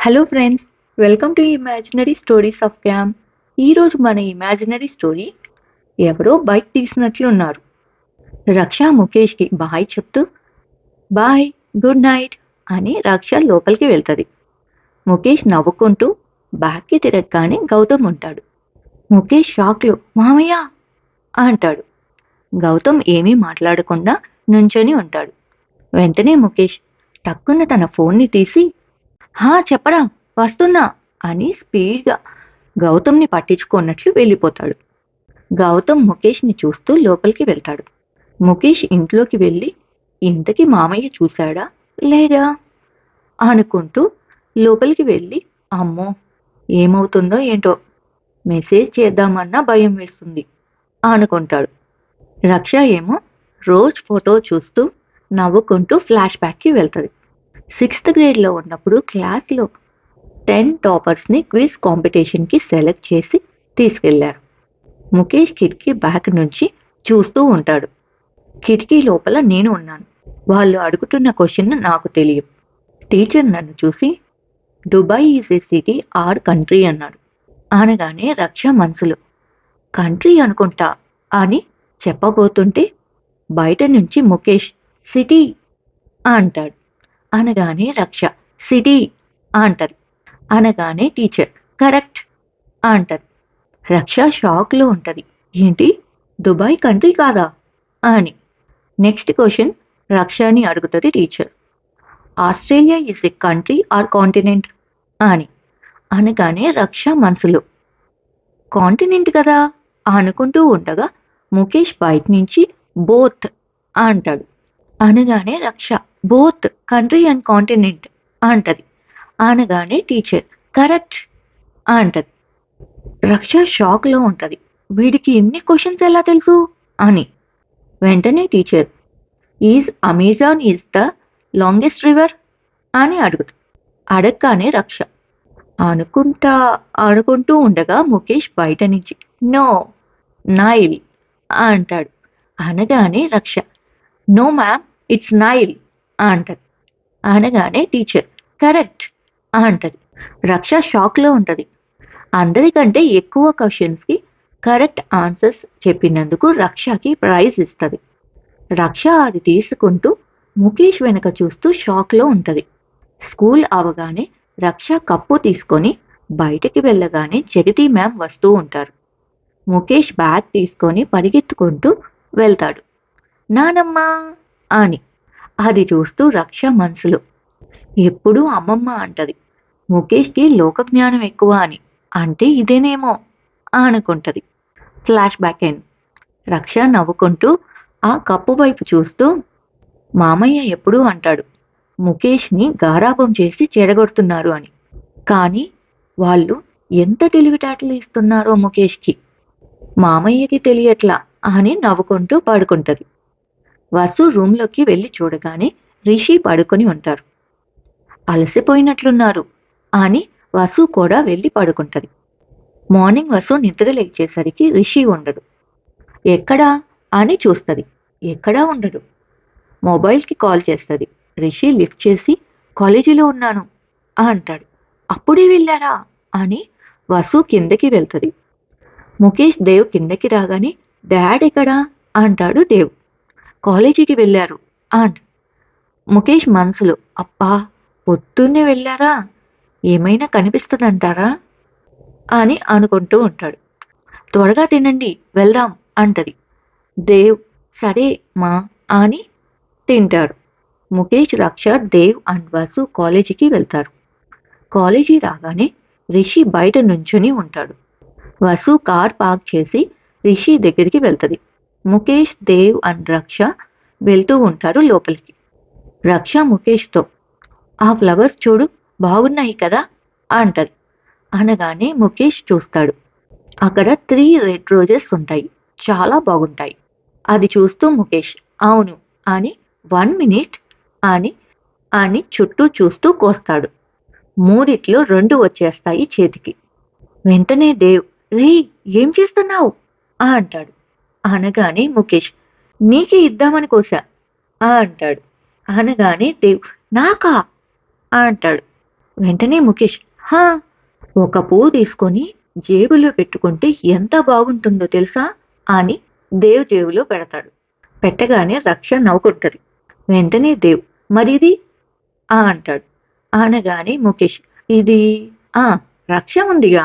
Hello friends, welcome to imaginary stories of cam. ఈరోజు మన imaginary story ఎవరో bike తీసినట్లున్నారు. రక్ష ముఖేష్కి బాయ్ చెప్తూ బాయ్, గుడ్ నైట్ అని రక్ష లోపలికి వెళ్తుంది. ముఖేష్ నవ్వుకుంటూ బ్యాక్కి తిరగగానే గౌతమ్ ఉంటాడు. ముఖేష్ షాక్లో మామయ్య అంటాడు. గౌతమ్ ఏమీ మాట్లాడకుండా నుంచొని ఉంటాడు. వెంటనే ముఖేష్ టక్కున తన ఫోన్ని తీసి హా చెప్పరా, వస్తున్నా అని స్పీడ్గా గౌతమ్ని పట్టించుకున్నట్లు వెళ్ళిపోతాడు. గౌతమ్ ముఖేష్ని చూస్తూ లోపలికి వెళ్తాడు. ముఖేష్ ఇంట్లోకి వెళ్ళి ఇంతకీ మామయ్య చూశాడా లేడా అనుకుంటూ లోపలికి వెళ్ళి అమ్మో ఏమవుతుందో ఏంటో, మెసేజ్ చేద్దామన్నా భయం వేస్తుంది అనుకుంటాడు. రక్ష ఏమో రోజ్ ఫోటో చూస్తూ నవ్వుకుంటూ ఫ్లాష్ బ్యాక్కి వెళ్తుంది. 6th గ్రేడ్లో ఉన్నప్పుడు క్లాస్లో 10 టాపర్స్ని క్విజ్ కాంపిటీషన్కి సెలెక్ట్ చేసి తీసుకెళ్లారు. ముఖేష్ కిటికీ బ్యాక్ నుంచి చూస్తూ ఉంటాడు. కిటికీ లోపల నేను ఉన్నాను. వాళ్ళు అడుగుతున్న క్వశ్చన్ నాకు తెలియదు. టీచర్ నన్ను చూసి Dubai is a city or country అన్నాడు. అనగానే రక్ష మనసులో కంట్రీ అనుకుంటా అని చెప్పబోతుంటే బయట నుంచి ముఖేష్ సిటీ అంటాడు. అనగానే రక్ష సిటీ అంటది. అనగానే టీచర్ కరెక్ట్ అంటది. రక్ష షాక్లో ఉంటుంది. ఏంటి, దుబాయ్ కంట్రీ కాదా అని. నెక్స్ట్ క్వశ్చన్ రక్షని అడుగుతుంది teacher. Australia is a country or continent అని. అనగానే రక్ష మనసులో కాంటినెంట్ కదా అనుకుంటూ ఉండగా ముఖేష్ బయట నుంచి బోత్ అంటాడు. అనగానే రక్ష బోత్ కంట్రీ అండ్ కాంటినెంట్ అంటది. అనగానే టీచర్ కరెక్ట్ అంటది. రక్ష షాక్లో ఉంటుంది. వీడికి ఎన్ని క్వశ్చన్స్ ఎలా తెలుసు అని. వెంటనే teacher is Amazon is the longest river అని అడుగుతుంది. అడగగానే రక్ష అనుకుంటూ ఉండగా ముఖేష్ బయట నుంచి నో నైల్ అంటాడు. అనగానే రక్ష నో మ్యామ్ ఇట్స్ నైల్ అంటది. అనగానే టీచర్ కరెక్ట్ అంటది. రక్ష షాక్లో ఉంటుంది. అందరికంటే ఎక్కువ క్వశ్చన్స్కి కరెక్ట్ ఆన్సర్స్ చెప్పినందుకు రక్షకి ప్రైజ్ ఇస్తుంది. రక్ష అది తీసుకుంటూ ముఖేష్ వెనక చూస్తూ షాక్లో ఉంటుంది. స్కూల్ అవగానే రక్ష కప్పు తీసుకొని బయటికి వెళ్ళగానే జగతి మ్యామ్ వస్తూ ఉంటారు. ముఖేష్ బ్యాగ్ తీసుకొని పరిగెత్తుకుంటూ వెళ్తాడు. నానమ్మ అని. అది చూస్తూ రక్ష మనసులో ఎప్పుడూ అమ్మమ్మ అంటది. ముఖేష్కి లోకజ్ఞానం ఎక్కువ అని, అంటే ఇదేనేమో అనుకుంటది. ఫ్లాష్ బ్యాక్ అయిన రక్ష నవ్వుకుంటూ ఆ కప్పు వైపు చూస్తూ మామయ్య ఎప్పుడూ అంటాడు ముఖేష్ని గారాబం చేసి చెడగొడుతున్నారు అని. కానీ వాళ్ళు ఎంత తెలివితేటలు ఇస్తున్నారో ముఖేష్కి, మామయ్యకి తెలియట్లా అని నవ్వుకుంటూ పడుకుంటది. వసు రూమ్లోకి వెళ్ళి చూడగానే రిషి పడుకొని ఉంటారు. అలసిపోయినట్లున్నారు అని వసు కూడా వెళ్ళి పడుకుంటది. మార్నింగ్ వసు నిద్ర లేచేసరికి రిషి ఉండడు. ఎక్కడా అని చూస్తుంది. ఎక్కడా ఉండడు. మొబైల్కి కాల్ చేస్తుంది. రిషి లిఫ్ట్ చేసి కాలేజీలో ఉన్నాను అంటాడు. అప్పుడే వెళ్ళారా అని వసు కిందకి వెళ్తుంది. ముఖేష్ దేవ్ కిందకి రాగానే డాడ్ ఎక్కడా అంటాడు దేవ్. కాలేజీకి వెళ్ళారు అంట. ముఖేష్ మనసులో అప్పా పొద్దున్నే వెళ్ళారా, ఏమైనా కనిపిస్తుందంటారా అని అనుకుంటూ ఉంటాడు. త్వరగా తినండి వెళ్దాం అంటది. దేవ్ సరే మా అని తింటాడు. ముఖేష్, రక్ష, దేవ్ అండ్ వసు కాలేజీకి వెళ్తారు. కాలేజీ రాగానే రిషి బయట నుంచుని ఉంటాడు. వసు కార్ పార్క్ చేసి రిషి దగ్గరికి వెళ్తుంది. ముఖేష్, దేవ్ అండ్ రక్ష వెళ్తూ ఉంటారు లోపలికి. రక్ష ముఖేష్తో ఆ ఫ్లవర్స్ చూడు బాగున్నాయి కదా అంటది. అనగానే ముఖేష్ చూస్తాడు. అక్కడ 3 రెడ్ రోజెస్ ఉంటాయి, చాలా బాగుంటాయి. అది చూస్తూ ముఖేష్ అవును అని 1 మినిట్ అని అని చుట్టూ చూస్తూ కోస్తాడు. 3 2 వచ్చేస్తాయి చేతికి. వెంటనే దేవ్ రే ఏం చేస్తున్నావు అంటాడు. అనగానే ముఖేష్ నీకే ఇద్దామని కోసా అంటాడు. అనగానే దేవ్ నాకా అంటాడు. వెంటనే ముఖేష్, హా, ఒక పువ్వు తీసుకొని జేబులో పెట్టుకుంటే ఎంత బాగుంటుందో తెలుసా అని దేవ్ జేబులో పెడతాడు. పెట్టగానే రక్ష నవ్వుకుంటది. వెంటనే దేవ్, మరిది అంటాడు. అనగానే ముఖేష్, ఇది ఆ రక్ష ఉందిగా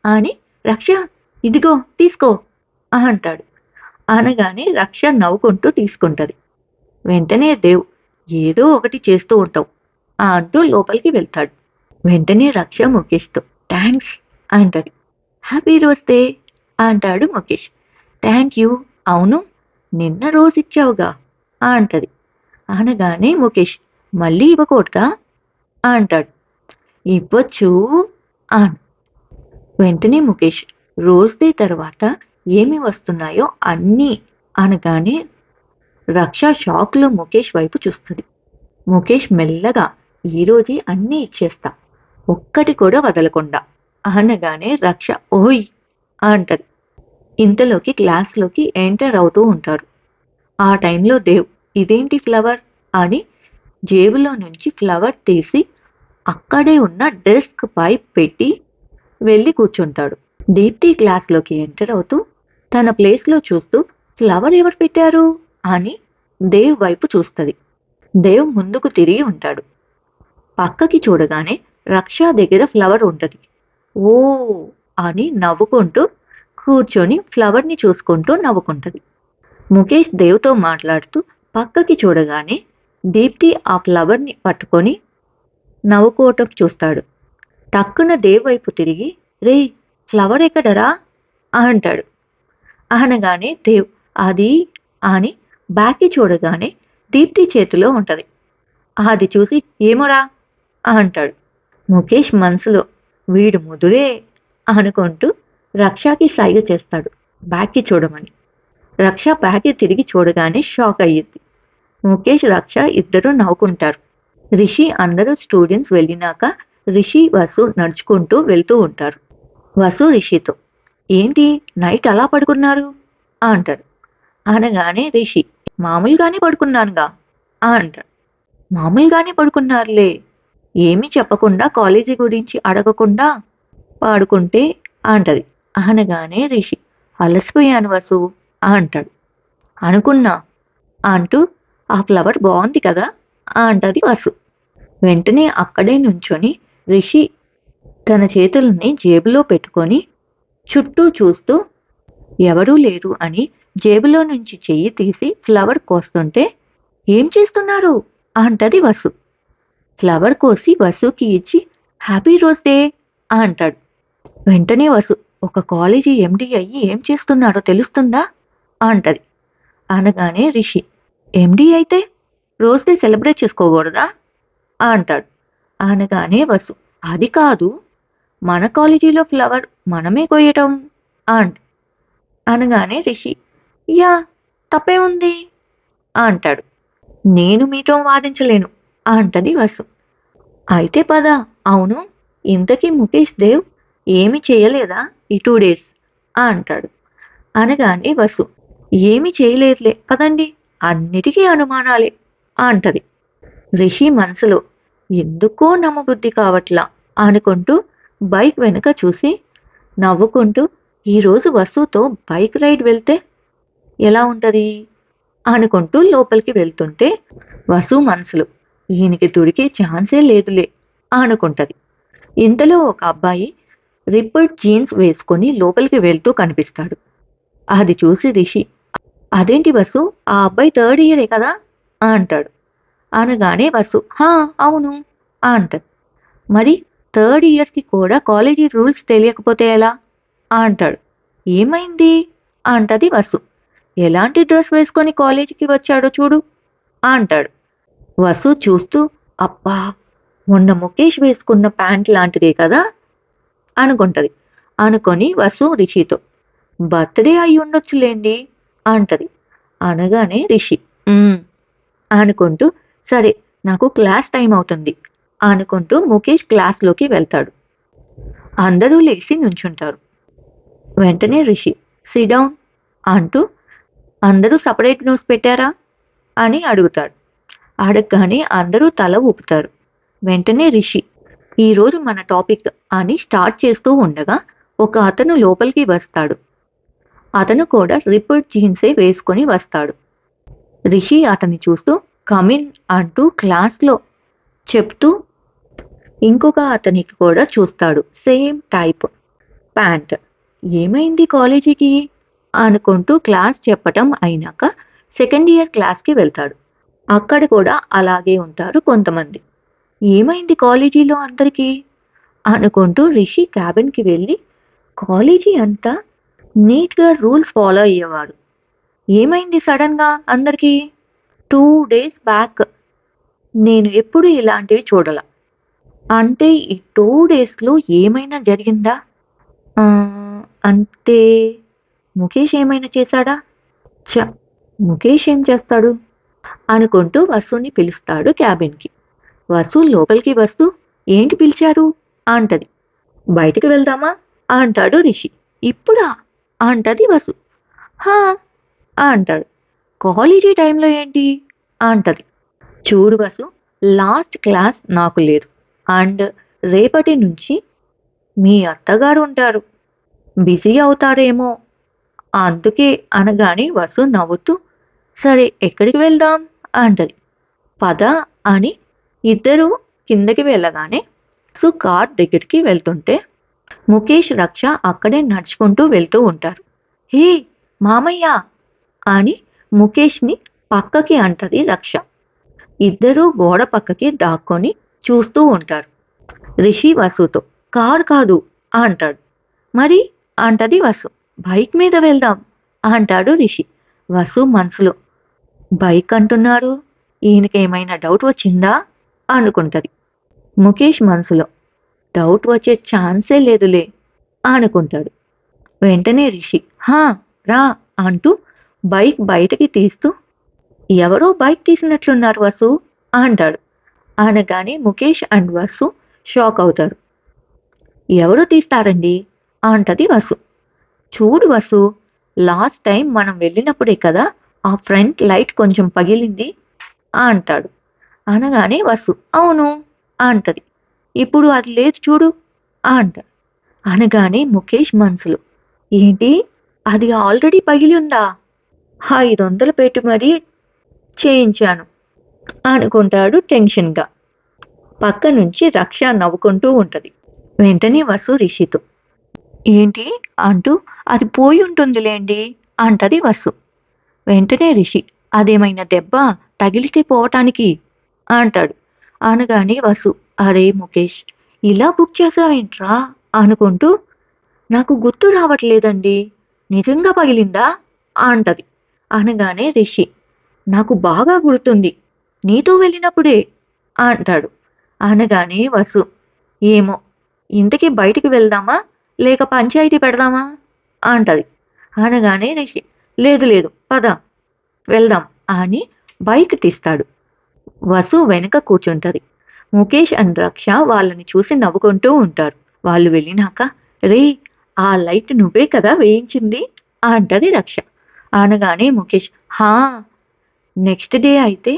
అని, రక్ష ఇదిగో తీసుకో అంటాడు. అనగానే రక్ష నవ్వుకుంటూ తీసుకుంటది. వెంటనే దేవ్, ఏదో ఒకటి చేస్తూ ఉంటావు అంటూ లోపలికి వెళ్తాడు. వెంటనే రక్ష ముఖేష్తో, థ్యాంక్స్ అంటది. హ్యాపీ రోజ్ డే అంటాడు ముఖేష్. థ్యాంక్ యూ, అవును నిన్న రోజు ఇచ్చావుగా అంటది. అనగానే ముఖేష్, మళ్ళీ ఇవ్వకూడదా అంటాడు. ఇవ్వచ్చు అన్ వెంటనే ముఖేష్, రోజ్ డే తర్వాత ఏమి వస్తున్నాయో అన్నీ అనగానే రక్ష షాక్లో ముఖేష్ వైపు చూస్తుంది. ముఖేష్ మెల్లగా, ఈరోజే అన్నీ ఇచ్చేస్తా, ఒక్కటి కూడా వదలకుండా అనగానే రక్ష ఓయ్ అంటది. ఇంతలోకి క్లాస్లోకి ఎంటర్ అవుతూ ఉంటారు. ఆ టైంలో దేవ్, ఇదేంటి ఫ్లవర్ అని జేబులో నుంచి ఫ్లవర్ తీసి అక్కడే ఉన్న డెస్క్ పై పెట్టి వెళ్ళి కూర్చుంటాడు. దీప్తి క్లాస్లోకి ఎంటర్ అవుతూ తన ప్లేస్లో చూస్తూ ఫ్లవర్ ఎవరు పెట్టారు అని దేవ్ వైపు చూస్తుంది. దేవ్ ముందుకు తిరిగి ఉంటాడు. పక్కకి చూడగానే రక్ష దగ్గర ఫ్లవర్ ఉంటుంది. ఓ అని నవ్వుకుంటూ కూర్చొని ఫ్లవర్ని చూసుకుంటూ నవ్వుకుంటుంది. ముఖేష్ దేవ్తో మాట్లాడుతూ పక్కకి చూడగానే దీప్తి ఆ ఫ్లవర్ని పట్టుకొని నవ్వుకోవటం చూస్తాడు. టక్కున దేవ్ వైపు తిరిగి, రే ఫ్లవర్ ఎక్కడరా అంటాడు. అనగానే దేవ్, అది అని బ్యాక్కి చూడగానే దీప్తి చేతిలో ఉంటది. అది చూసి ఏమోరా అంటాడు. ముఖేష్ మనసులో, వీడు ముదురే అనుకుంటూ రక్షకి సైగ చేస్తాడు బ్యాక్కి చూడమని. రక్ష బ్యాక్కి తిరిగి చూడగానే షాక్ అయ్యింది. ముఖేష్ రక్ష ఇద్దరూ నవ్వుకుంటారు. రిషి అందరూ స్టూడెంట్స్ వెళ్ళినాక రిషి వసు నడుచుకుంటూ వెళ్తూ ఉంటారు. వసు రిషితో, ఏంటి నైట్ అలా పడుకున్నారు అంటారు. అనగానే రిషి, మామూలుగానే పడుకున్నానుగా అంటాడు. మామూలుగానే పడుకున్నారులే, ఏమీ చెప్పకుండా కాలేజీ గురించి అడగకుండా పాడుకుంటే అంటది. అనగానే రిషి, అలసిపోయాను వసు అంటాడు. అనుకున్నా అంటూ, ఆ ఫ్లవర్ బాగుంది కదా అంటది వసు. వెంటనే అక్కడే నుంచొని రిషి తన చేతులని జేబులో పెట్టుకొని చుట్టూ చూస్తూ ఎవరూ లేరు అని జేబులో నుంచి చెయ్యి తీసి ఫ్లవర్ కోస్తుంటే, ఏం చేస్తున్నారు అంటది వసు. ఫ్లవర్ కోసి వసుకి ఇచ్చి హ్యాపీ రోజ్ డే అంటాడు. వెంటనే వసు, ఒక కాలేజీ ఎండి అయ్యి ఏం చేస్తున్నారో తెలుస్తుందా అంటది. అనగానే రిషి, ఎండి అయితే రోజ్ డే సెలబ్రేట్ చేసుకోకూడదా అంటాడు. అనగానే వసు, అది కాదు, మన కాలేజీలో ఫ్లవర్ మనమే కొయ్యటం అంట. అనగానే రిషి, యా తప్పే ఉంది అంటాడు. నేను మీతో వాదించలేను అంటది వసు. అయితే పద, అవును ఇంతకీ ముఖేష్ దేవ్ ఏమి చేయలేదా ఈ 2 days అంటాడు. అనగానే వసు, ఏమి చేయలేదులే పదండి, అన్నిటికీ అనుమానాలే అంటది. రిషి మనసులో, ఎందుకో నమ్మబుద్ధి కావట్లా అనుకుంటూ బైక్ వెనుక చూసి నవ్వుకుంటూ, ఈరోజు వసుతో బైక్ రైడ్ వెళ్తే ఎలా ఉంటది అనుకుంటూ లోపలికి వెళ్తుంటే వసు మనసులో, ఈయనకి దొరికే ఛాన్సే లేదులే అనుకుంటది. ఇంతలో ఒక అబ్బాయి రిప్పర్డ్ జీన్స్ వేసుకొని లోపలికి వెళ్తూ కనిపిస్తాడు. అది చూసి రిషి, అదేంటి వసు, ఆ అబ్బాయి 3rd ఇయరే కదా అంటాడు. అనగానే వసు, హా అవును అంటది. మరి 3rd ఇయర్స్కి కూడా కాలేజీ రూల్స్ తెలియకపోతే ఎలా అంటాడు. ఏమైంది అంటది వసు. ఎలాంటి డ్రెస్ వేసుకొని కాలేజీకి వచ్చాడో చూడు అంటాడు. వసు చూస్తూ, అబ్బా మొన్న ముఖేష్ వేసుకున్న ప్యాంట్ లాంటిదే కదా అనుకుంటది. అనుకొని వసు రిషితో, బర్త్డే అయి ఉండొచ్చులేండి అంటది. అనగానే రిషి, "ఉమ్" అనుకుంటూ, సరే నాకు క్లాస్ టైం అవుతుంది అనుకుంటూ ముఖేష్ క్లాస్లోకి వెళ్తాడు. అందరూ లేచి నుంచుంటారు. వెంటనే రిషి, సిట్ డౌన్ అంటూ, అందరూ సపరేట్ నోట్స్ పెట్టారా అని అడుగుతాడు. అడగగానే అందరూ తల ఊపుతారు. వెంటనే రిషి, ఈరోజు మన టాపిక్ అని స్టార్ట్ చేస్తూ ఉండగా ఒక అతను లోపలికి వస్తాడు. అతను కూడా రిపర్డ్ జీన్సే వేసుకొని వస్తాడు. రిషి అతన్ని చూస్తూ కమిన్ అంటూ క్లాస్లో చెప్తూ ఇంకొక అతనికి కూడా చూస్తాడు. Same type pant. ఏమైంది కాలేజీకి అనుకుంటూ క్లాస్ చెప్పటం అయినాక సెకండ్ ఇయర్ క్లాస్కి వెళ్తాడు. అక్కడ కూడా అలాగే ఉంటారు కొంతమంది. ఏమైంది కాలేజీలో అందరికీ అనుకుంటూ రిషి క్యాబిన్కి వెళ్ళి కాలేజీ అంతా నీట్గా రూల్స్ ఫాలో అయ్యేవారు. ఏమైంది సడన్గా అందరికీ? 2 days బ్యాక్ నేను ఎప్పుడు ఇలాంటివి చూడాల. అంటే ఈ 2 daysలో ఏమైనా జరిగిందా? అంటే ముఖేష్ ఏమైనా చేశాడా? ముఖేష్ ఏం చేస్తాడు అనుకుంటూ వసుని పిలుస్తాడు క్యాబిన్కి. వసు లోపలికి వస్తూ ఏంటి పిలిచారు అంటది. బయటికి వెళ్దామా అంటాడు రిషి. ఇప్పుడా అంటది వసు. హా అంటాడు. కాలేజీ టైంలో ఏంటి అంటది. చూడు వసు, లాస్ట్ క్లాస్ నాకు లేదు అండ్ రేపటి నుంచి మీ అత్తగారు ఉంటారు, బిజీ అవుతారేమో అందుకే అనగానే వసు నవ్వుతూ సరే ఎక్కడికి వెళ్దాం అంటది. పద అని ఇద్దరు కిందకి వెళ్ళగానే వసు కార్ దగ్గరికి వెళ్తుంటే ముఖేష్, రక్ష అక్కడే నడుచుకుంటూ వెళ్తూ ఉంటారు. హే మామయ్య అని ముఖేష్ని పక్కకి అంటది రక్ష. ఇద్దరూ గోడ పక్కకి దాక్కొని చూస్తూ ఉంటారు. రిషి వసుతో కార్ కాదు అంటాడు. మరి అంటది వసు. బైక్ మీద వెళ్దాం అంటాడు రిషి. వసు మనసులో బైక్ అంటున్నారు, ఈయనకేమైనా డౌట్ వచ్చిందా అనుకుంటది. ముఖేష్ మనసులో డౌట్ వచ్చే ఛాన్సే లేదులే అనుకుంటాడు. వెంటనే రిషి హా రా అంటూ బైక్ బయటకి తీస్తూ ఎవరో బైక్ తీసినట్లున్నారు వసు అంటాడు. అనగానే ముఖేష్ అండ్ వసు షాక్ అవుతారు. ఎవరు తీస్తారండి అంటది వసు. చూడు వసు, లాస్ట్ టైం మనం వెళ్ళినప్పుడే కదా ఆ ఫ్రంట్ లైట్ కొంచెం పగిలింది అంటాడు. అనగానే వసు అవును అంటది. ఇప్పుడు అది లేదు చూడు అంటాడు. అనగానే ముఖేష్ మనసులో ఏంటి అది ఆల్రెడీ పగిలి ఉందా? 500 పెట్టి మరీ చేయించాను అనుకుంటాడు టెన్షన్గా. పక్క నుంచి రక్ష నవ్వుకుంటూ ఉంటది. వెంటనే వసు రిషితో ఏంటి అంటూ అది పోయి ఉంటుందిలేండి అంటది వసు. వెంటనే రిషి అదేమైనా దెబ్బ తగిలితే పోవటానికి అంటాడు. అనగానే వసు అరే ముఖేష్ ఇలా బుక్ చేసావేంట్రా అనుకుంటూ నాకు గుర్తు రావట్లేదండి, నిజంగా పగిలిందా అంటది. అనగానే రిషి నాకు బాగా గుర్తుంది, నీతో వెళ్ళినప్పుడే అంటాడు. అనగానే వసు ఏమో ఇంటికి బయటికి వెళ్దామా లేక పంచాయతీ పెడదామా అంటది. అనగానే రిషి లేదు లేదు పద వెళ్దాం అని బైక్ తీస్తాడు. వసు వెనుక కూర్చుంటది. ముఖేష్ అండ్ రక్ష వాళ్ళని చూసి నవ్వుకుంటూ ఉంటారు. వాళ్ళు వెళ్ళినాక రే ఆ లైట్ నువ్వే కదా వేయించింది అంటది రక్ష. అనగానే ముఖేష్ హా నెక్స్ట్ డే అయితే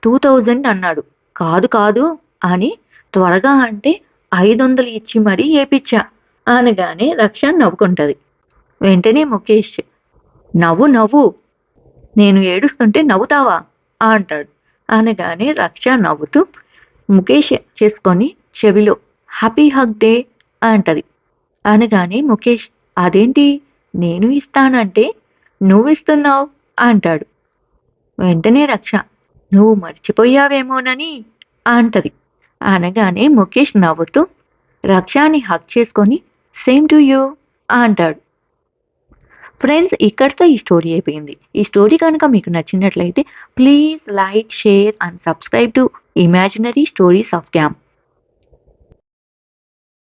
2000 అన్నాడు. కాదు కాదు అని త్వరగా అంటే 500 ఇచ్చి మరీ ఏపిచ్చా అనగానే రక్ష నవ్వుకుంటది. వెంటనే ముఖేష్ నవ్వు నవ్వు, నేను ఏడుస్తుంటే నవ్వుతావా అంటాడు. అనగానే రక్ష నవ్వుతూ ముఖేష్ చేసుకొని చెవిలో హ్యాపీ హగ్ డే అంటది. అనగానే ముఖేష్ అదేంటి నేను ఇస్తానంటే నువ్వు ఇస్తున్నావు అంటాడు. వెంటనే రక్ష నువ్వు మర్చిపోయావేమోనని అంటది. అనగానే ముఖేష్ నవ్వుతూ రక్షని హక్ చేసుకొని సేమ్ టు యూ అంటాడు. ఫ్రెండ్స్, ఇక్కడితో ఈ స్టోరీ అయిపోయింది. ఈ స్టోరీ కనుక మీకు నచ్చినట్లయితే please like, share and subscribe to imaginary stories of camp.